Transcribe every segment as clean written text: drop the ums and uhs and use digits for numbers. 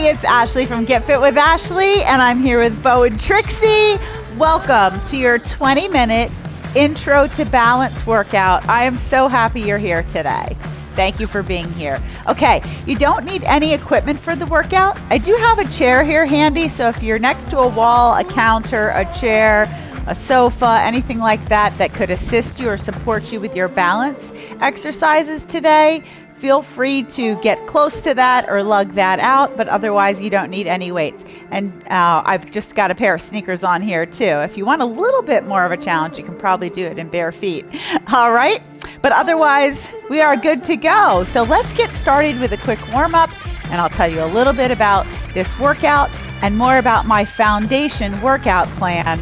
it's Ashley from Get Fit with Ashley, and I'm here with Bo and Trixie. Welcome to your 20-minute Intro to Balance workout. I am so happy you're here today. Thank you for being here. Okay, you don't need any equipment for the workout. I do have a chair here handy, so if you're next to a wall, a counter, a chair, a sofa, anything like that that could assist you or support you with your balance exercises today, feel free to get close to that or lug that out, but otherwise you don't need any weights. And I've just got a pair of sneakers on here too. If you want a little bit more of a challenge, you can probably do it in bare feet. All right, but otherwise we are good to go. So let's get started with a quick warm up, and I'll tell you a little bit about this workout and more about my foundation workout plan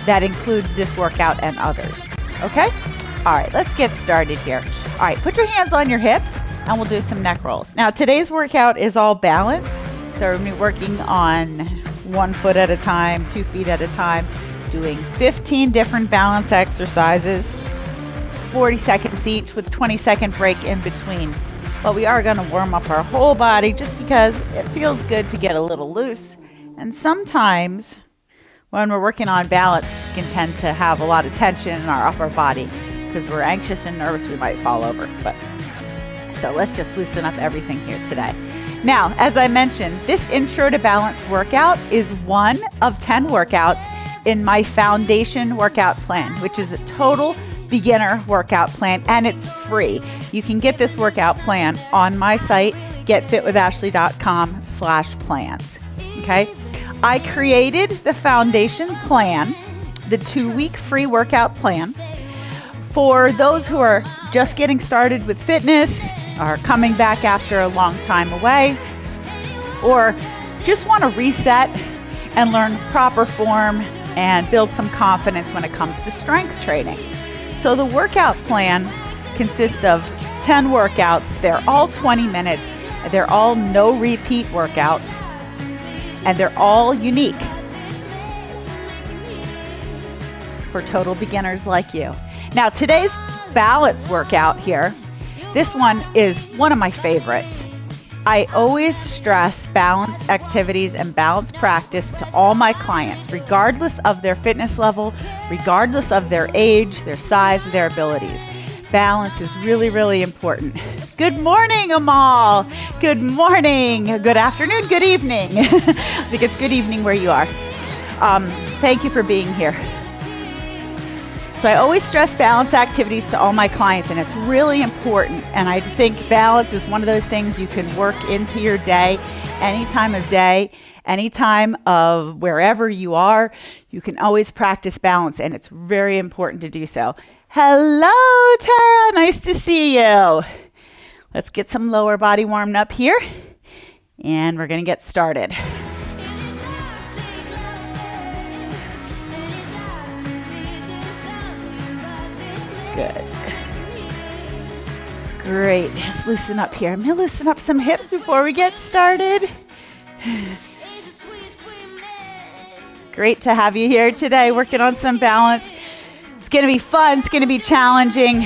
that includes this workout and others. Okay? All right, let's get started here. All right, put your hands on your hips and we'll do some neck rolls. Now, today's workout is all balance. So we're gonna be working on 1 foot at a time, 2 feet at a time, doing 15 different balance exercises, 40 seconds each with 20-second break in between. But we are gonna warm up our whole body just because it feels good to get a little loose. And sometimes when we're working on balance, we can tend to have a lot of tension in our upper body because we're anxious and nervous we might fall over. So let's just loosen up everything here today. Now, as I mentioned, this Intro to Balance workout is one of 10 workouts in my foundation workout plan, which is a total beginner workout plan, and it's free. You can get this workout plan on my site, getfitwithashley.com/plans. Okay? I created the foundation plan, the 2-week free workout plan, for those who are just getting started with fitness, are coming back after a long time away, or just want to reset and learn proper form and build some confidence when it comes to strength training. So the workout plan consists of 10 workouts. They're all 20 minutes. They're all no repeat workouts, and they're all unique for total beginners like you. Now, today's balance workout here, this one is one of my favorites. I always stress balance activities and balance practice to all my clients, regardless of their fitness level, regardless of their age, their size, their abilities. Balance is really, really important. Good morning, Amal. Good morning. Good afternoon. Good evening. I think it's good evening where you are. Thank you for being here. So I always stress balance activities to all my clients, and it's really important. And I think balance is one of those things you can work into your day, any time of day, any time of wherever you are. You can always practice balance, and it's very important to do so. Hello, Tara. Nice to see you. Let's get some lower body warmed up here, and we're going to get started. Good. Great. Let's loosen up here. I'm going to loosen up some hips before we get started. Great to have you here today working on some balance. It's going to be fun. It's going to be challenging.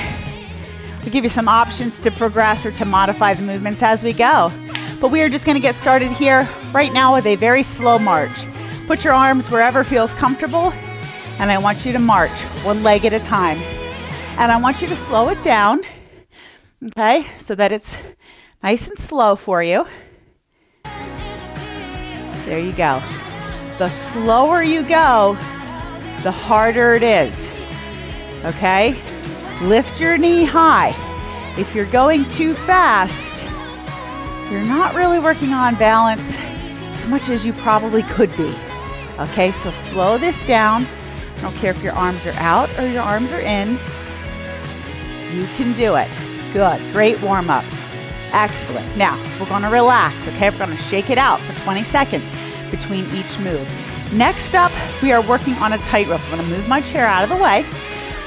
We'll give you some options to progress or to modify the movements as we go. But we are just going to get started here right now with a very slow march. Put your arms wherever feels comfortable, and I want you to march one leg at a time. And I want you to slow it down, okay, so that it's nice and slow for you. There you go. The slower you go, the harder it is, okay? Lift your knee high. If you're going too fast, you're not really working on balance as much as you probably could be, okay? So slow this down. I don't care if your arms are out or your arms are in. You can do it. Good. Great warm up. Excellent. Now, we're going to relax, okay? We're going to shake it out for 20 seconds between each move. Next up, we are working on a tightrope. I'm going to move my chair out of the way.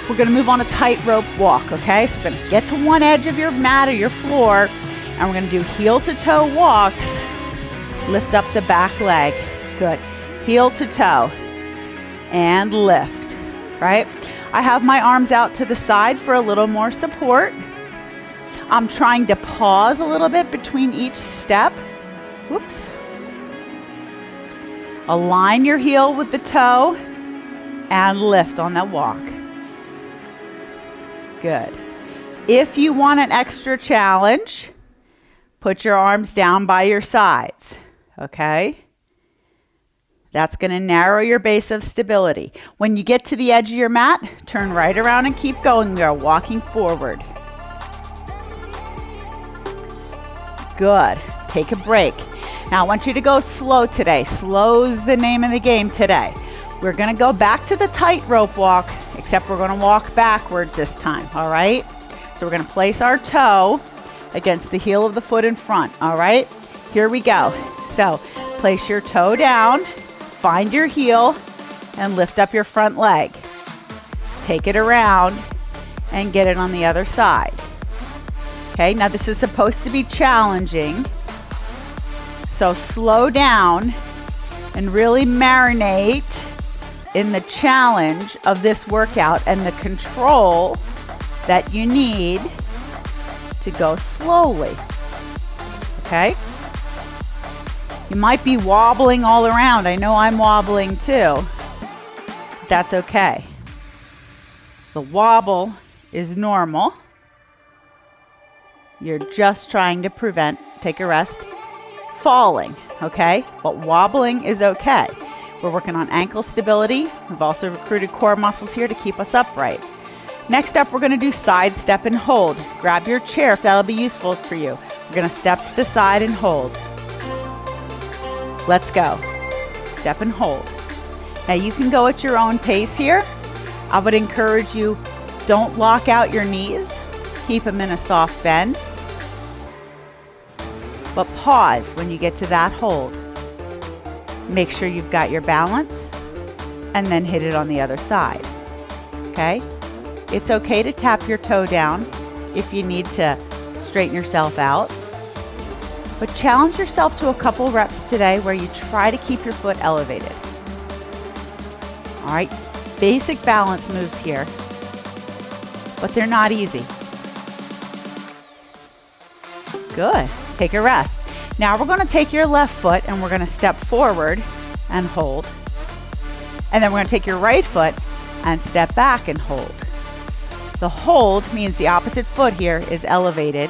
We're going to move on a tightrope walk, okay? So we're going to get to one edge of your mat or your floor, and we're going to do heel to toe walks. Lift up the back leg. Good. Heel to toe. And lift, right? I have my arms out to the side for a little more support. I'm trying to pause a little bit between each step. Whoops. Align your heel with the toe and lift on that walk. Good. If you want an extra challenge, put your arms down by your sides, okay? That's going to narrow your base of stability. When you get to the edge of your mat, turn right around and keep going. You're walking forward. Good. Take a break. Now I want you to go slow today. Slow's the name of the game today. We're going to go back to the tightrope walk, except we're going to walk backwards this time, all right? So we're going to place our toe against the heel of the foot in front, all right? Here we go. So place your toe down, find your heel, and lift up your front leg. Take it around and get it on the other side. Okay, now this is supposed to be challenging. So slow down and really marinate in the challenge of this workout and the control that you need to go slowly. Okay? You might be wobbling all around. I know I'm wobbling too. That's okay. The wobble is normal. You're just trying to prevent, take a rest, falling, okay? But wobbling is okay. We're working on ankle stability. We've also recruited core muscles here to keep us upright. Next up, we're going to do side step and hold. Grab your chair if that'll be useful for you. We're going to step to the side and hold. Let's go. Step and hold. Now you can go at your own pace here. I would encourage you, don't lock out your knees. Keep them in a soft bend. But pause when you get to that hold. Make sure you've got your balance and then hit it on the other side. Okay? It's okay to tap your toe down if you need to straighten yourself out. But challenge yourself to a couple reps today where you try to keep your foot elevated. All right? Basic balance moves here, but they're not easy. Good. Take a rest. Now we're going to take your left foot and we're going to step forward and hold. And then we're going to take your right foot and step back and hold. The hold means the opposite foot here is elevated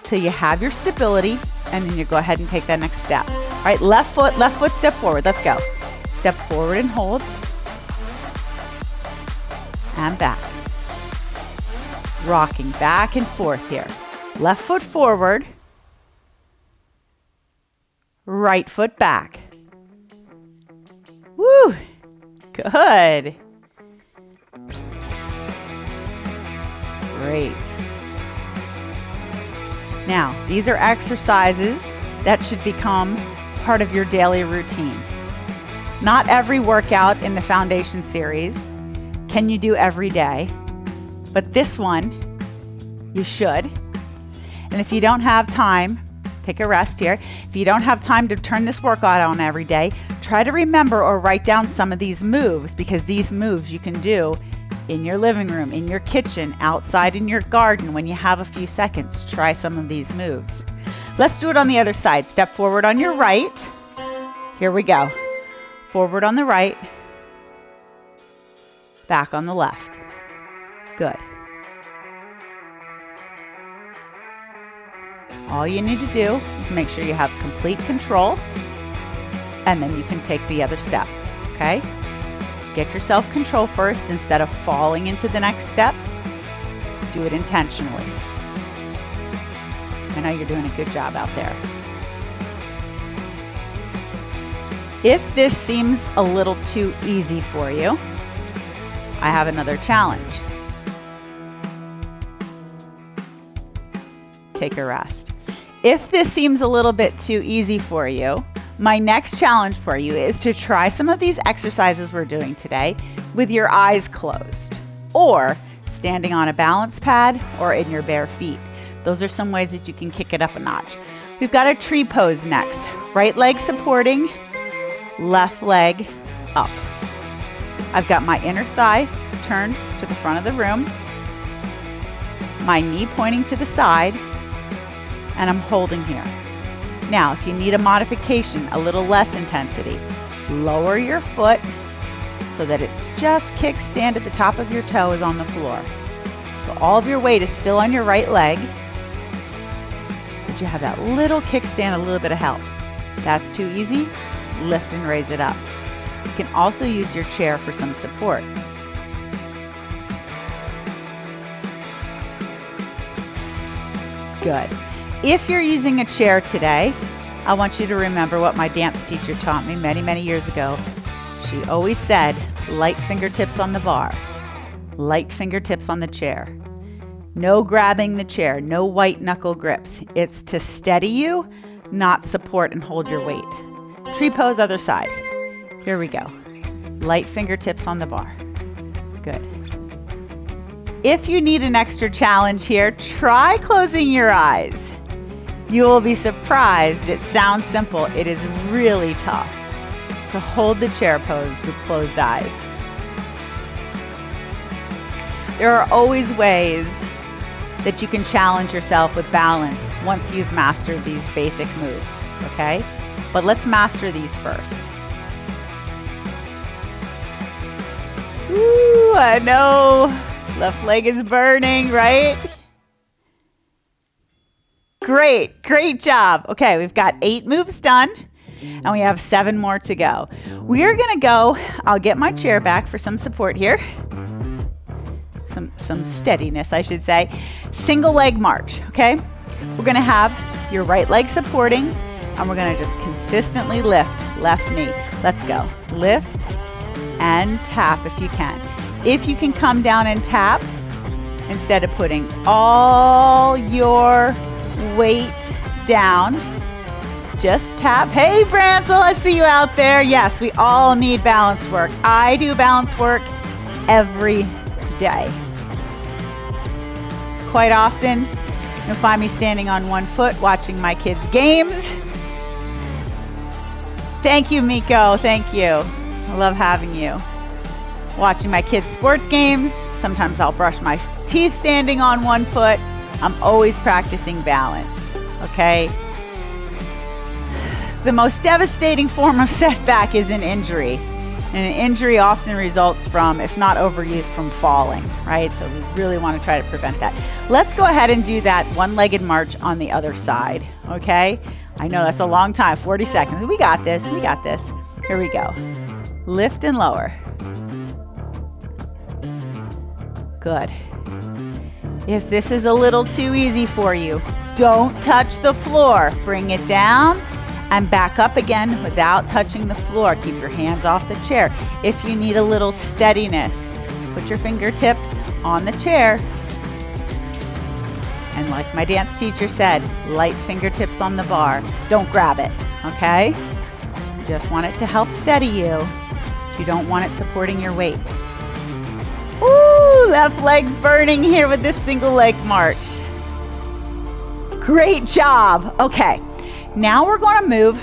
till you have your stability, and then you go ahead and take that next step. All right, left foot, step forward. Let's go. Step forward and hold. And back. Rocking back and forth here. Left foot forward. Right foot back. Woo! Good. Great. Now, these are exercises that should become part of your daily routine. Not every workout in the Foundation series can you do every day, but this one you should. And if you don't have time, take a rest here. If you don't have time to turn this workout on every day, try to remember or write down some of these moves, because these moves you can do in your living room, in your kitchen, outside in your garden when you have a few seconds. Try some of these moves. Let's do it on the other side. Step forward on your right. Here we go. Forward on the right. Back on the left. Good. All you need to do is make sure you have complete control, and then you can take the other step, okay? Get yourself control first instead of falling into the next step. Do it intentionally. I know you're doing a good job out there. If this seems a little too easy for you, I have another challenge. Take a rest. If this seems a little bit too easy for you, my next challenge for you is to try some of these exercises we're doing today with your eyes closed, or standing on a balance pad, or in your bare feet. Those are some ways that you can kick it up a notch. We've got a tree pose next. Right leg supporting, left leg up. I've got my inner thigh turned to the front of the room, my knee pointing to the side, and I'm holding here. Now, if you need a modification, a little less intensity, Lower your foot so that it's just kickstand at the top of your toe is on the floor. So all of your weight is still on your right leg, but you have that little kickstand, a little bit of help. That's too easy, lift and raise it up. You can also use your chair for some support. Good. If you're using a chair today, I want you to remember what my dance teacher taught me many, many years ago. She always said, light fingertips on the bar, light fingertips on the chair. No grabbing the chair, no white knuckle grips. It's to steady you, not support and hold your weight. Tree pose, other side. Here we go. Light fingertips on the bar. Good. If you need an extra challenge here, try closing your eyes. You will be surprised. It sounds simple. It is really tough to hold the chair pose with closed eyes. There are always ways that you can challenge yourself with balance once you've mastered these basic moves, okay? But let's master these first. Ooh, I know. Left leg is burning, right? Great, great job. Okay, we've got 8 moves done, and we have 7 more to go. We are gonna go, I'll get my chair back for some support here. Some steadiness, I should say. Single leg march, okay? We're gonna have your right leg supporting, and we're gonna just consistently lift left knee. Let's go. Lift and tap if you can. If you can come down and tap, instead of putting all your weight down, just tap. Hey, Brancel, I see you out there. Yes, we all need balance work. I do balance work every day. Quite often, you'll find me standing on one foot watching my kids' games. Thank you, Miko. Thank you. I love having you. Watching my kids' sports games. Sometimes I'll brush my teeth standing on one foot. I'm always practicing balance, okay? The most devastating form of setback is an injury. And an injury often results from, if not overuse, from falling, right? So we really want to try to prevent that. Let's go ahead and do that one-legged march on the other side, okay? I know that's a long time, 40 seconds. We got this, we got this. Here we go. Lift and lower. Good. If this is a little too easy for you, don't touch the floor. Bring it down and back up again without touching the floor. Keep your hands off the chair. If you need a little steadiness, put your fingertips on the chair. And like my dance teacher said, light fingertips on the bar. Don't grab it, okay? You just want it to help steady you. You don't want it supporting your weight. Ooh, left leg's burning here with this single leg march. Great job. Okay, now we're going to move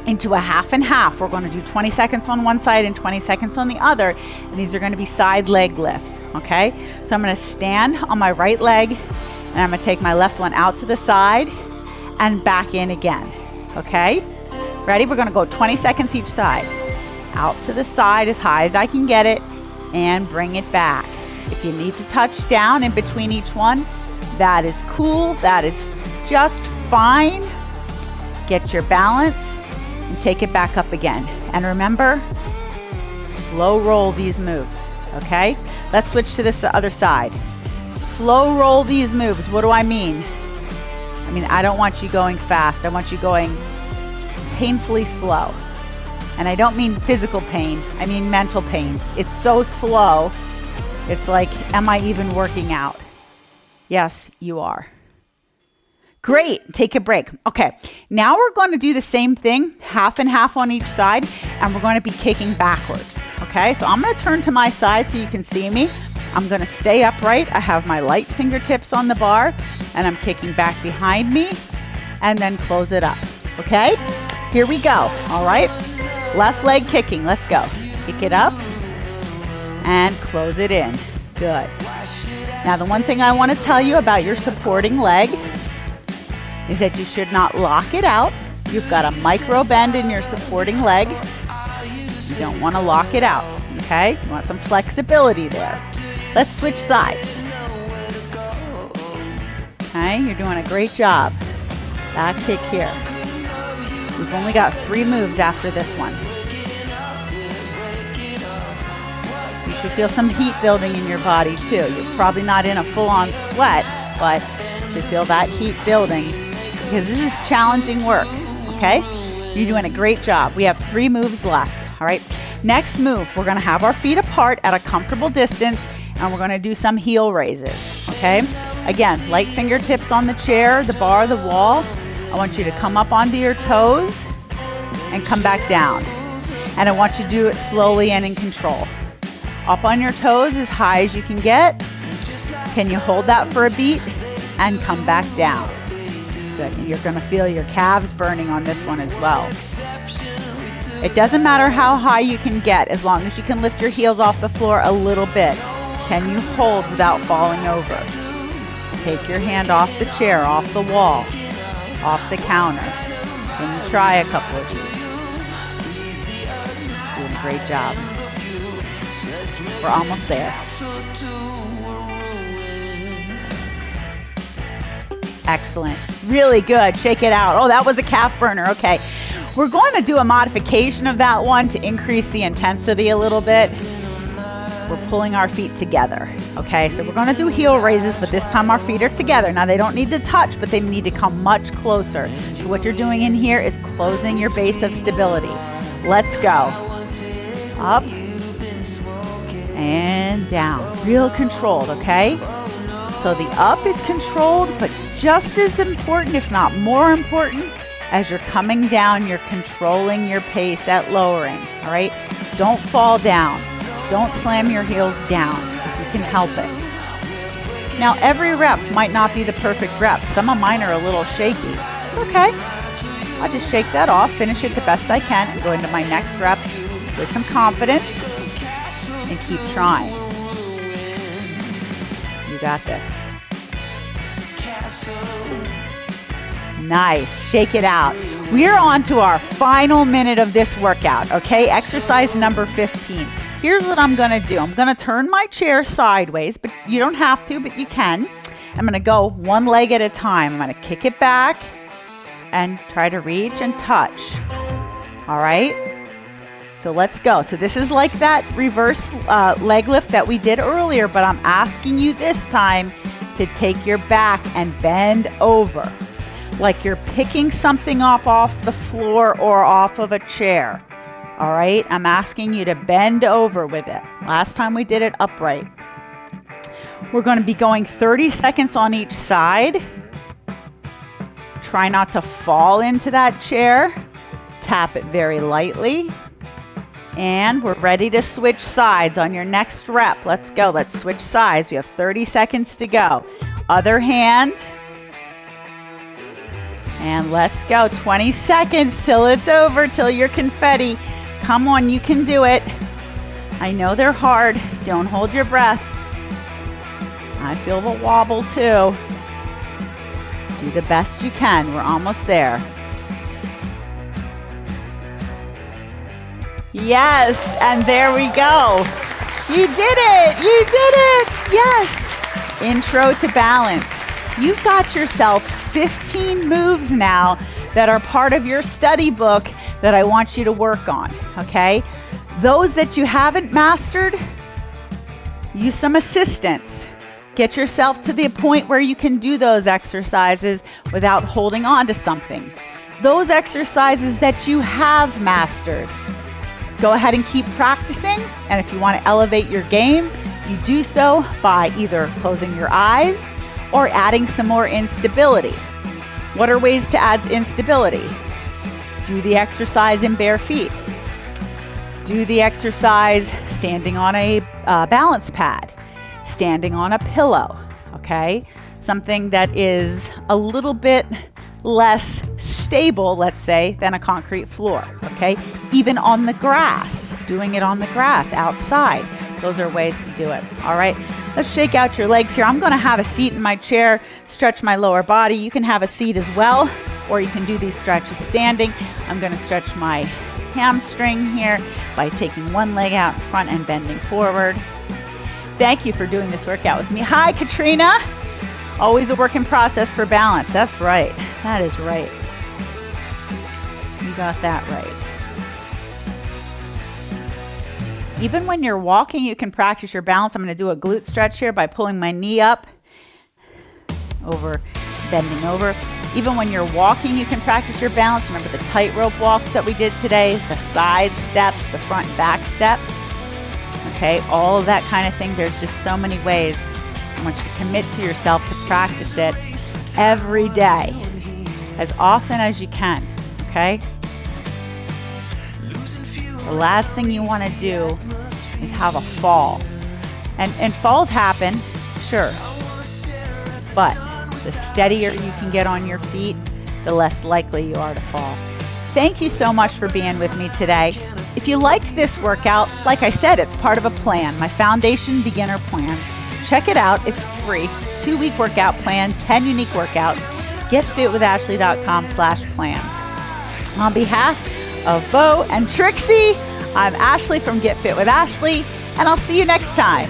into a half and half. We're going to do 20 seconds on one side and 20 seconds on the other. And these are going to be side leg lifts, okay? So I'm going to stand on my right leg and I'm going to take my left one out to the side and back in again, okay? Ready? We're going to go 20 seconds each side. Out to the side as high as I can get it and bring it back. If you need to touch down in between each one, that is cool. That is just fine. Get your balance and take it back up again. And remember, slow roll these moves, okay? Let's switch to this other side. Slow roll these moves. What do I mean? I mean, I don't want you going fast. I want you going painfully slow. And I don't mean physical pain, I mean mental pain. It's so slow, it's like, am I even working out? Yes, you are. Great, take a break. Okay, now we're going to do the same thing, half and half on each side, and we're going to be kicking backwards, okay? So I'm going to turn to my side so you can see me. I'm going to stay upright. I have my light fingertips on the bar, and I'm kicking back behind me, and then close it up, okay? Here we go, all right? Left leg kicking, let's go. Kick it up and close it in. Good. Now the one thing I want to tell you about your supporting leg is that you should not lock it out. You've got a micro bend in your supporting leg. You don't want to lock it out, okay? You want some flexibility there. Let's switch sides. Okay, you're doing a great job. Back kick here. We've only got 3 moves after this one. You should feel some heat building in your body too. You're probably not in a full-on sweat, but you should feel that heat building because this is challenging work, okay? You're doing a great job. We have 3 moves left, all right? Next move, we're gonna have our feet apart at a comfortable distance and we're gonna do some heel raises, okay? Again, light fingertips on the chair, the bar, the wall. I want you to come up onto your toes and come back down. And I want you to do it slowly and in control. Up on your toes as high as you can get. Can you hold that for a beat? And come back down. Good. You're gonna feel your calves burning on this one as well. It doesn't matter how high you can get as long as you can lift your heels off the floor a little bit. Can you hold without falling over? Take your hand off the chair, off the wall, off the counter. Can you try a couple of these? Doing a great job. We're almost there. Excellent. Really good. Shake it out. Oh, that was a calf burner. Okay. We're going to do a modification of that one to increase the intensity a little bit. We're pulling our feet together. Okay, so we're going to do heel raises, but this time our feet are together. Now they don't need to touch, but they need to come much closer. So what you're doing in here is closing your base of stability. Let's go. Up and down. Real controlled, okay? So the up is controlled, but just as important, if not more important, as you're coming down, you're controlling your pace at lowering, all right? Don't fall down. Don't slam your heels down if you can help it. Now, every rep might not be the perfect rep. Some of mine are a little shaky. It's okay. I'll just shake that off, finish it the best I can, and go into my next rep with some confidence and keep trying. You got this. Nice. Shake it out. We're on to our final minute of this workout, okay? Exercise number 15. Here's what I'm going to do. I'm going to turn my chair sideways, but you don't have to, but you can. I'm going to go one leg at a time. I'm going to kick it back and try to reach and touch. All right? So let's go. So this is like that reverse leg lift that we did earlier, but I'm asking you this time to take your back and bend over, like you're picking something up off the floor or off of a chair. All right, I'm asking you to bend over with it. Last time we did it upright. We're going to be going 30 seconds on each side. Try not to fall into that chair. Tap it very lightly. And we're ready to switch sides on your next rep. Let's go. Let's switch sides. We have 30 seconds to go. Other hand. And let's go. 20 seconds till it's over, till you're confetti. Come on, you can do it. I know they're hard. Don't hold your breath. I feel the wobble too. Do the best you can. We're almost there. Yes, and there we go. You did it. You did it. Yes. Intro to balance. You've got yourself 15 moves now that are part of your study book that I want you to work on, okay? Those that you haven't mastered, use some assistance. Get yourself to the point where you can do those exercises without holding on to something. Those exercises that you have mastered, go ahead and keep practicing. And if you want to elevate your game, you do so by either closing your eyes or adding some more instability. What are ways to add instability? Do the exercise in bare feet. Do the exercise standing on a balance pad, standing on a pillow, okay? Something that is a little bit less stable, let's say, than a concrete floor, okay? Even on the grass, doing it on the grass outside. Those are ways to do it, all right? Let's shake out your legs here. I'm gonna have a seat in my chair, stretch my lower body. You can have a seat as well, or you can do these stretches standing. I'm gonna stretch my hamstring here by taking one leg out in front and bending forward. Thank you for doing this workout with me. Hi, Katrina. Always a work in process for balance. That's right. That is right. You got that right. Even when you're walking, you can practice your balance. I'm going to do a glute stretch here by pulling my knee up, over, bending over. Even when you're walking, you can practice your balance. Remember the tightrope walks that we did today, the side steps, the front and back steps. Okay, all of that kind of thing. There's just so many ways. I want you to commit to yourself to practice it every day, as often as you can, okay? The last thing you want to do is have a fall. And falls happen, sure, but the steadier you can get on your feet, the less likely you are to fall. Thank you so much for being with me today. If you liked this workout, like I said, it's part of a plan, my Foundation Beginner Plan. Check it out. It's free. 2-week workout plan, 10 unique workouts. GetFitWithAshley.com/plans. On behalf of Bo and Trixie, I'm Ashley from Get Fit with Ashley, and I'll see you next time.